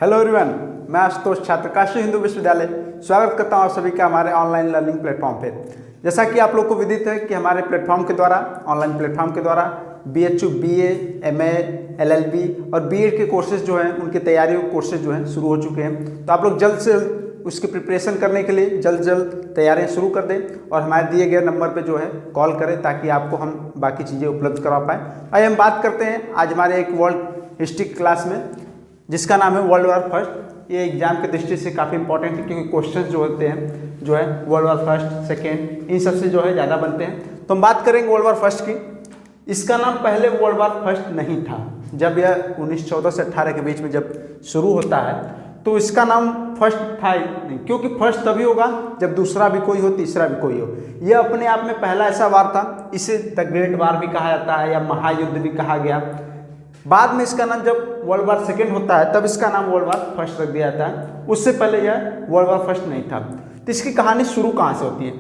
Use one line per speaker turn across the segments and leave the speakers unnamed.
Hello everyone, मैं आशुतोष छात्र काशी हिंदू विश्वविद्यालय स्वागत करता हूं आप सभी का हमारे ऑनलाइन लर्निंग प्लेटफॉर्म पे। जैसा कि आप लोग को विदित है कि हमारे प्लेटफॉर्म के द्वारा ऑनलाइन प्लेटफॉर्म के द्वारा BHU BA MA LLB और BEd के कोर्सेज जो हैं उनकी तैयारियों कोर्सेज जो हैं शुरू हो चुके हैं। तो आप लोग जल्द से जल्द उसकी प्रिपरेशन करने के लिए जल्द तैयारियां शुरू कर दें और हमारे दिए गए नंबर पे जो है कॉल करें ताकि आपको हम बाकी चीज़ें उपलब्ध करवा पाएँ। आइए हम बात करते हैं आज हमारे एक वर्ल्ड हिस्ट्री क्लास में जिसका नाम है वर्ल्ड वॉर फर्स्ट। ये एग्जाम की दृष्टि से काफ़ी इंपॉर्टेंट है क्योंकि क्वेश्चंस जो होते हैं जो है world war first second in सबसे जो है ज़्यादा बनते हैं। तो हम बात करेंगे वर्ल्ड वॉर फर्स्ट की। इसका नाम पहले वर्ल्ड वॉर फर्स्ट नहीं था। जब यह 1914 से 18 के बीच में जब शुरू होता है तो इसका नाम फर्स्ट था ही नहीं, क्योंकि फर्स्ट तभी होगा जब दूसरा भी कोई हो तीसरा भी कोई हो। यह अपने आप में पहला ऐसा वार था, इसे द ग्रेट वार भी कहा जाता है या महायुद्ध भी कहा गया। बाद में इसका नाम जब वर्ल्ड वार सेकेंड होता है तब इसका नाम वर्ल्ड वार फर्स्ट रख दिया जाता है। उससे पहले यह वर्ल्ड वार फर्स्ट नहीं था। तो इसकी कहानी शुरू कहाँ से होती है?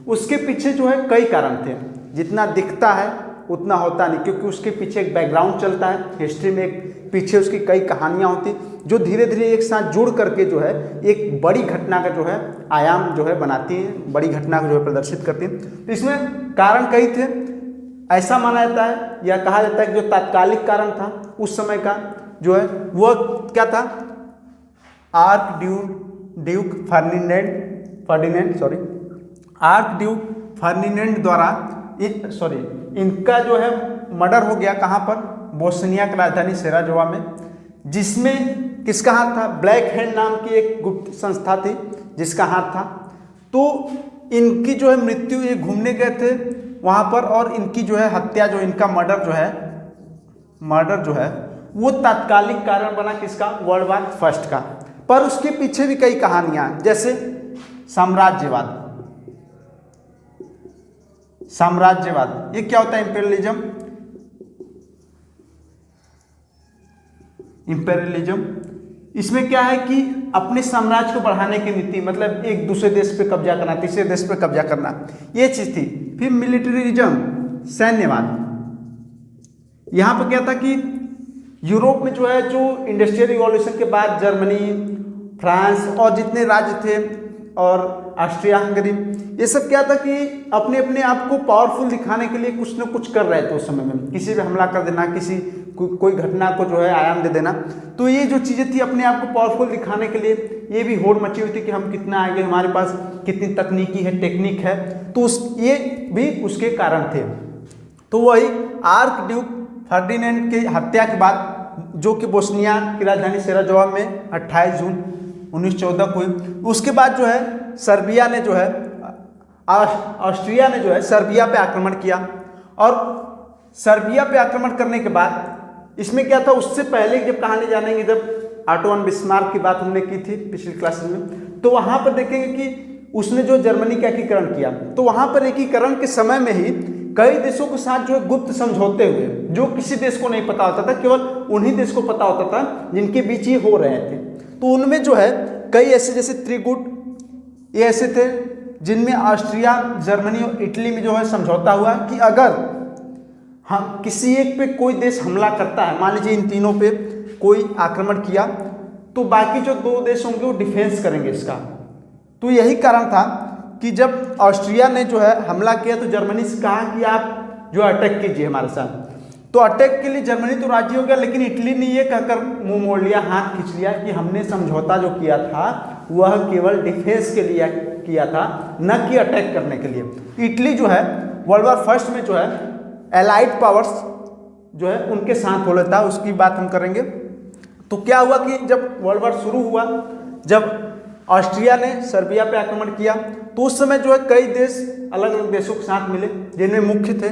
उसके पीछे जो है कई कारण थे। जितना दिखता है उतना होता नहीं, क्योंकि उसके पीछे एक बैकग्राउंड चलता है हिस्ट्री में। एक पीछे उसकी कई कहानियाँ होती जो धीरे धीरे एक साथ जुड़ करके जो है एक बड़ी घटना का जो है आयाम जो है बनाती हैं, बड़ी घटना को जो है प्रदर्शित करती हैं। तो इसमें कारण कई थे। ऐसा माना जाता है या कहा जाता है कि जो तात्कालिक कारण था उस समय का जो है वह क्या था, आर्क ड्यूक फर्डिनेंड द्वारा इनका जो है मर्डर हो गया। कहाँ पर? बोस्निया की राजधानी सेराजोवा में, जिसमें किसका हाथ था? ब्लैक हैंड नाम की एक गुप्त संस्था थी जिसका हाथ था। तो इनकी जो है मृत्यु, ये घूमने गए थे वहाँ पर और इनकी जो है हत्या, जो इनका मर्डर जो है वो तात्कालिक कारण बना किसका? वर्ल्ड वार फर्स्ट का। पर उसके पीछे भी कई कहानियां, जैसे साम्राज्यवाद। ये क्या होता है? इंपेरियलिज्म। इसमें क्या है कि अपने साम्राज्य को बढ़ाने की नीति, मतलब एक दूसरे देश पे कब्जा करना, तीसरे देश पे कब्जा करना, ये चीज थी। फिर मिलिट्रिज्म, सैन्यवाद। यहाँ पर क्या था कि यूरोप में जो है जो इंडस्ट्रियल रिवॉल्यूशन के बाद जर्मनी, फ्रांस और जितने राज्य थे और ऑस्ट्रिया हंगरी, ये सब क्या था कि अपने अपने आप को पावरफुल दिखाने के लिए कुछ न कुछ कर रहे थे उस समय में। किसी पे हमला कर देना, कोई घटना को जो है आयाम दे देना। तो ये जो चीज़ें थी अपने आप को पावरफुल दिखाने के लिए, ये भी होड़ मची हुई थी कि हम कितना आगे, हमारे पास कितनी तकनीकी है, टेक्निक है। तो ये भी उसके कारण थे। तो वही आर्क ड्यूक फर्डिनेंड की हत्या के बाद, जो कि बोस्निया की राजधानी सेराजोवा में 28 जून 1914 को हुई, उसके बाद जो है सर्बिया ने जो है ऑस्ट्रिया ने जो है सर्बिया पे आक्रमण किया। और सर्बिया पे आक्रमण करने के बाद इसमें क्या था, उससे पहले जब कहानी जानेंगे, जब ऑटो वन बिस्मार्क की बात हमने की थी पिछली क्लासेस में, तो वहाँ पर देखेंगे कि उसने जो जर्मनी का एकीकरण किया, तो वहाँ पर एकीकरण के समय में ही कई देशों के साथ जो है गुप्त समझौते हुए, जो किसी देश को नहीं पता होता था, केवल उन्हीं देश को पता होता था जिनके बीच ये हो रहे थे। तो उनमें जो है कई ऐसे, जैसे त्रिगुट, ये ऐसे थे जिनमें ऑस्ट्रिया, जर्मनी और इटली में जो है समझौता हुआ कि अगर हम किसी एक पे कोई देश हमला करता है, मान लीजिए इन तीनों पे कोई आक्रमण किया, तो बाकी जो दो देश होंगे वो डिफेंस करेंगे इसका। तो यही कारण था कि जब ऑस्ट्रिया ने जो है हमला किया तो जर्मनी से कहा कि आप जो अटैक कीजिए हमारे साथ। तो अटैक के लिए जर्मनी तो राजी हो गया, लेकिन इटली ने ये कहकर मुंह मोड़ लिया, हाथ खींच लिया कि हमने समझौता जो किया था वह केवल डिफेंस के लिए किया था, न कि अटैक करने के लिए। इटली जो है वर्ल्ड वॉर फर्स्ट में जो है एलाइड पावर्स जो है उनके साथ हो लेता है, उसकी बात हम करेंगे। तो क्या हुआ कि जब वर्ल्ड वॉर शुरू हुआ, जब ऑस्ट्रिया ने सर्बिया पे आक्रमण किया, तो उस समय जो है कई देश अलग अलग देशों के साथ मिले, जिनमें मुख्य थे,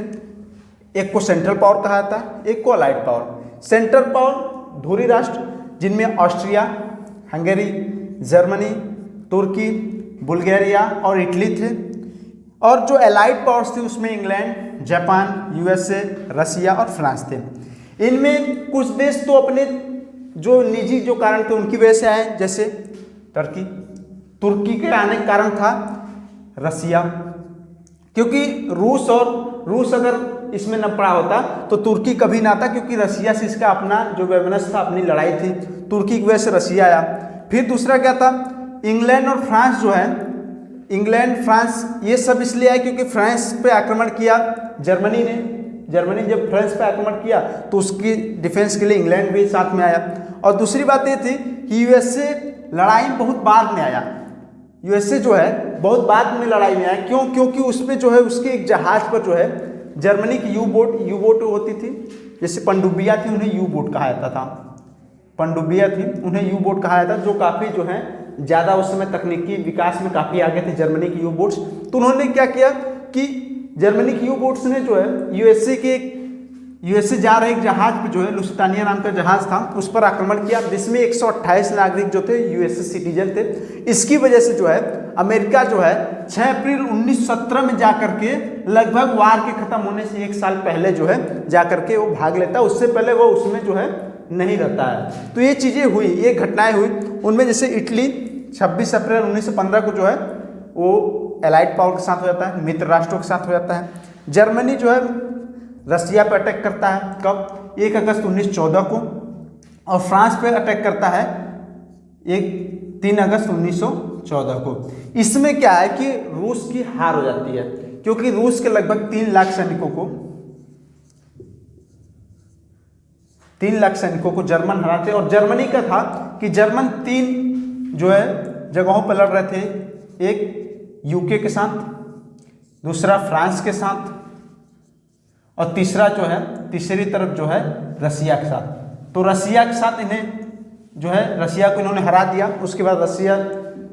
एक को सेंट्रल पावर कहा जाता है, एक को अलाइड पावर। सेंट्रल पावर धुरी राष्ट्र, जिनमें ऑस्ट्रिया, हंगरी, जर्मनी, तुर्की, बुल्गारिया और इटली थे। और जो एलाइड पावर्स थी उसमें इंग्लैंड, जापान, USA, रसिया और फ्रांस थे। इनमें कुछ देश तो अपने जो निजी जो कारण थे उनकी वजह से आए, जैसे तुर्की के आने का कारण था रसिया, क्योंकि रूस अगर इसमें न पड़ा होता तो तुर्की कभी ना आता, क्योंकि रसिया से इसका अपना जो वैमनस्य था, अपनी लड़ाई थी, तुर्की की वजह से रसिया आया। फिर दूसरा क्या था, इंग्लैंड और फ्रांस जो है, इंग्लैंड फ्रांस ये सब इसलिए आए क्योंकि फ्रांस पे आक्रमण किया जर्मनी ने। जर्मनी जब फ्रांस पे आक्रमण किया तो उसकी डिफेंस के लिए इंग्लैंड भी साथ में आया। और दूसरी बात ये थी कि यूएसए लड़ाई में बहुत बाद में आया। यूएसए जो है बहुत बाद में लड़ाई में आया। क्यों? क्योंकि उसमें जो है उसके एक जहाज पर जो है जर्मनी की यू बोट होती थी, जैसे पनडुब्बियाँ थी, उन्हें यू बोट कहा जाता था। पनडुब्बियाँ थी, उन्हें यू बोट कहा जाता, जो काफ़ी जो है ज़्यादा उस समय तकनीकी विकास में काफ़ी आगे थे जर्मनी की यू बोट्स। तो उन्होंने क्या किया कि जर्मनी की यू बोट्स ने जो है यूएसए जा रहे एक जहाज पे जो है लुस्तानिया नाम का जहाज था, उस पर आक्रमण किया, जिसमें 128 नागरिक जो थे यूएसए सिटीजन थे। इसकी वजह से जो है अमेरिका जो है 6 अप्रैल 1917 में जाकर के लगभग वार के खत्म होने से 1 साल पहले जो है जाकर के वो भाग लेता है। उससे पहले वो उसमें जो है नहीं रहता है। तो ये चीज़ें हुई, ये घटनाएं हुई। उनमें जैसे इटली 26 अप्रैल 1915 को जो है वो एलाइड पावर के साथ हो जाता है, मित्र राष्ट्रों के साथ हो जाता है। जर्मनी जो है रसिया पर अटैक करता है कब? 1 अगस्त 1914 को। और फ्रांस पे अटैक करता है 3 अगस्त 1914 को। इसमें क्या है कि रूस की हार हो जाती है, क्योंकि रूस के लगभग 3 लाख सैनिकों को जर्मन हराते। और जर्मनी का था कि जर्मन 3 जो है जगहों पर लड़ रहे थे, एक यूके के साथ, दूसरा फ्रांस के साथ, और तीसरा जो है तीसरी तरफ जो है रसिया के साथ। तो रसिया के साथ इन्हें जो है रसिया को इन्होंने हरा दिया। उसके बाद रसिया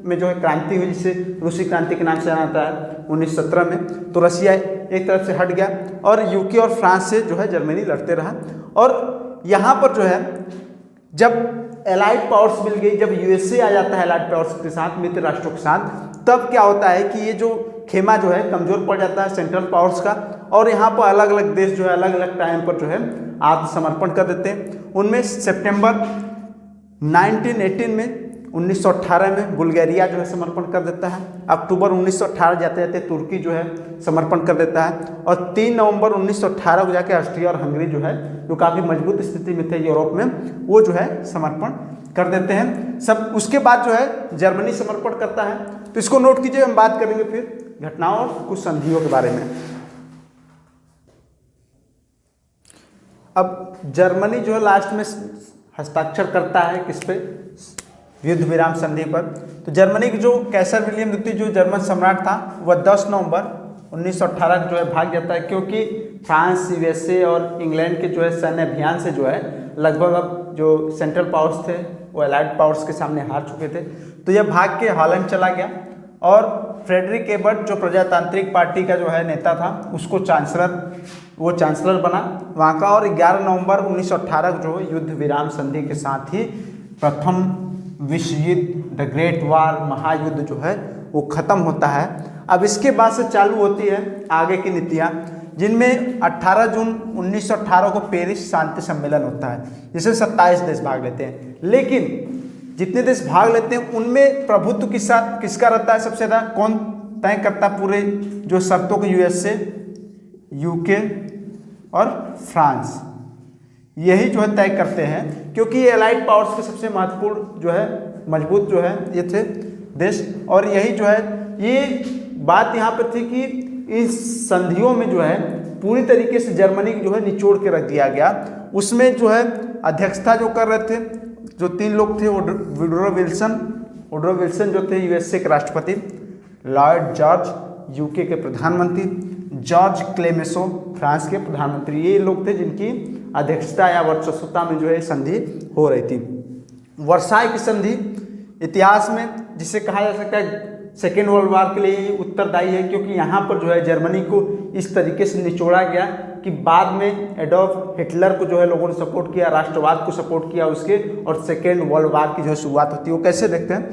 में जो है क्रांति हुई, जिसे रूसी क्रांति के नाम से जाना जाता है 1917 में। तो रसिया एक तरफ से हट गया और यूके और फ्रांस से जो है जर्मनी लड़ते रहा। और यहाँ पर जो है जब एलाइड पावर्स मिल गई, जब यूएसए आ जाता है एलाइड पावर्स के साथ, मित्र राष्ट्रों के साथ, तब क्या होता है कि ये जो खेमा जो है कमजोर पड़ जाता है सेंट्रल पावर्स का। और यहाँ पर अलग अलग देश जो है अलग अलग टाइम पर जो है आत्मसमर्पण कर देते हैं। उनमें सितंबर 1918 में 1918 में बुल्गारिया जो है समर्पण कर देता है। अक्टूबर 1918 जाते जाते तुर्की जो है समर्पण कर देता है। और 3 नवंबर 1918 को जाके ऑस्ट्रिया और हंगरी जो है, जो काफ़ी मजबूत स्थिति में थे यूरोप में, वो जो है समर्पण कर देते हैं सब। उसके बाद जो है जर्मनी समर्पण करता है। तो इसको नोट कीजिए, हम बात करेंगे फिर घटनाओं और कुछ संधियों के बारे में। अब जर्मनी जो है लास्ट में हस्ताक्षर करता है किस पे? युद्ध विराम संधि पर। तो जर्मनी की जो कैसर विलियम द्वितीय जो जर्मन सम्राट था, वह 10 नवंबर 1918 जो है भाग जाता है, क्योंकि फ्रांस, यूएसए और इंग्लैंड के जो है सैन्य अभियान से जो है लगभग अब जो सेंट्रल पावर्स थे वो एलाइड पावर्स के सामने हार चुके थे। तो यह भाग के हॉलैंड चला गया और फ्रेडरिक एबर्ट जो प्रजातांत्रिक पार्टी का जो है नेता था, उसको चांसलर बना वहाँ का। और 11 नवंबर 1918 जो युद्ध विराम संधि के साथ ही प्रथम विश्व युद्ध, द ग्रेट वार, महायुद्ध जो है वो खत्म होता है। अब इसके बाद से चालू होती है आगे की नीतियाँ, जिनमें 18 जून 1918 को पेरिस शांति सम्मेलन होता है, जिसमें 27 देश भाग लेते हैं। लेकिन जितने देश भाग लेते हैं उनमें प्रभुत्व किसका रहता है सबसे ज़्यादा? कौन तय करता पूरे जो शर्तों को? यूएसए, यूके और फ्रांस, यही जो है तय करते हैं, क्योंकि ये एलाइड पावर्स के सबसे महत्वपूर्ण जो है मजबूत जो है ये थे देश। और यही जो है ये बात यहाँ पर थी कि इस संधियों में जो है पूरी तरीके से जर्मनी जो है निचोड़ के रख दिया गया। उसमें जो है अध्यक्षता जो कर रहे थे जो 3 लोग थे, वुडरो विल्सन जो थे यूएसए के राष्ट्रपति, लॉयड जॉर्ज यूके के प्रधानमंत्री, जॉर्ज क्लेमेंसो फ्रांस के प्रधानमंत्री, ये लोग थे जिनकी अध्यक्षता या वर्चस्वता में जो है संधि हो रही थी। वर्साई की संधि इतिहास में जिसे कहा जा सकता है सेकेंड वर्ल्ड वार के लिए उत्तरदायी है, क्योंकि यहाँ पर जो है जर्मनी को इस तरीके से निचोड़ा गया कि बाद में एडोल्फ हिटलर को जो है लोगों ने सपोर्ट किया, राष्ट्रवाद को सपोर्ट किया उसके, और सेकेंड वर्ल्ड वार की जो शुरुआत होती है वो कैसे देखते हैं?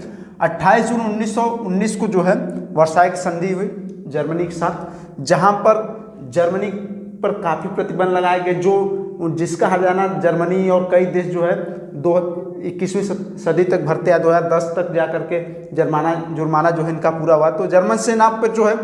28 जून 1919 को जो है वर्साई की संधि हुई जर्मनी के साथ, जहाँ पर जर्मनी पर काफ़ी प्रतिबंध लगाए गए। जो जिसका हर्जाना जर्मनी और कई देश जो है 21वीं सदी तक भरते हैं, 2010 तक जा करके जुर्माना जो है इनका पूरा हुआ। तो जर्मन सेना पर जो है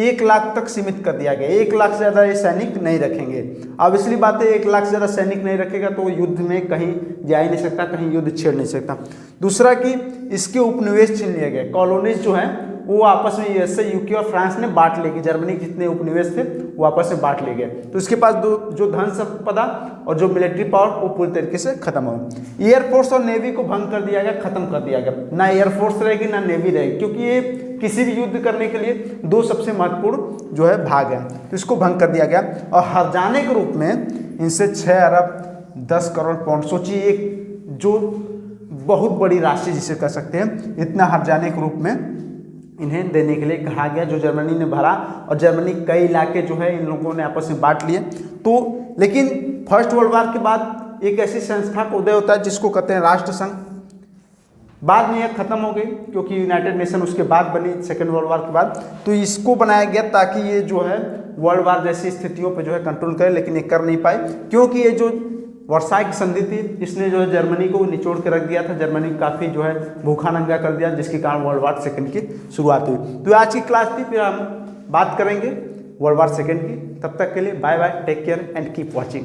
1 लाख तक सीमित कर दिया गया, 1 लाख से ज़्यादा ये सैनिक नहीं रखेंगे। अब इसलिए बात है 1 लाख से ज़्यादा सैनिक नहीं रखेगा तो युद्ध में कहीं जा ही नहीं सकता, कहीं युद्ध छेड़ नहीं सकता। दूसरा कि इसके उपनिवेश छीन लिए गए, कॉलोनीज जो हैं वो आपस में यूएसए, यूके और फ्रांस ने बांट लिए, जर्मनी के जितने उपनिवेश थे वो आपस में बांट लिए गए। तो इसके पास जो धन संपदा और जो मिलिट्री पावर वो पूरी तरीके से खत्म हो। एयरफोर्स और नेवी को भंग कर दिया गया, खत्म कर दिया गया, ना एयरफोर्स रहेगी ना नेवी रहेगी, क्योंकि ये किसी भी युद्ध करने के लिए 2 सबसे महत्वपूर्ण जो है भाग हैं, तो इसको भंग कर दिया गया। और हर्जाने के रूप में इनसे 6 अरब 10 करोड़ पाउंड, सोचिए एक जो बहुत बड़ी राशि जिसे कह सकते हैं, इतना हर्जाने के रूप में इन्हें देने के लिए कहा गया, जो जर्मनी ने भरा। और जर्मनी कई इलाके जो है इन लोगों ने आपस में बांट लिए। तो लेकिन फर्स्ट वर्ल्ड वॉर के बाद एक ऐसी संस्था का उदय होता है जिसको कहते हैं राष्ट्र संघ। बाद में यह खत्म हो गई क्योंकि यूनाइटेड नेशन उसके बाद बनी सेकेंड वर्ल्ड वॉर के बाद। तो इसको बनाया गया ताकि ये जो है वर्ल्ड वॉर जैसी स्थितियों पे जो है कंट्रोल करे, लेकिन ये कर नहीं पाए क्योंकि ये जो वर्साई की संधि थी इसने जो है जर्मनी को निचोड़ के रख दिया था, जर्मनी काफ़ी जो है भूखा नंगा कर दिया, जिसके कारण वर्ल्ड वॉर सेकेंड की शुरुआत हुई। तो आज की क्लास थी, फिर हम बात करेंगे वर्ल्ड वॉर सेकेंड की। तब तक के लिए bye bye, take care and keep watching.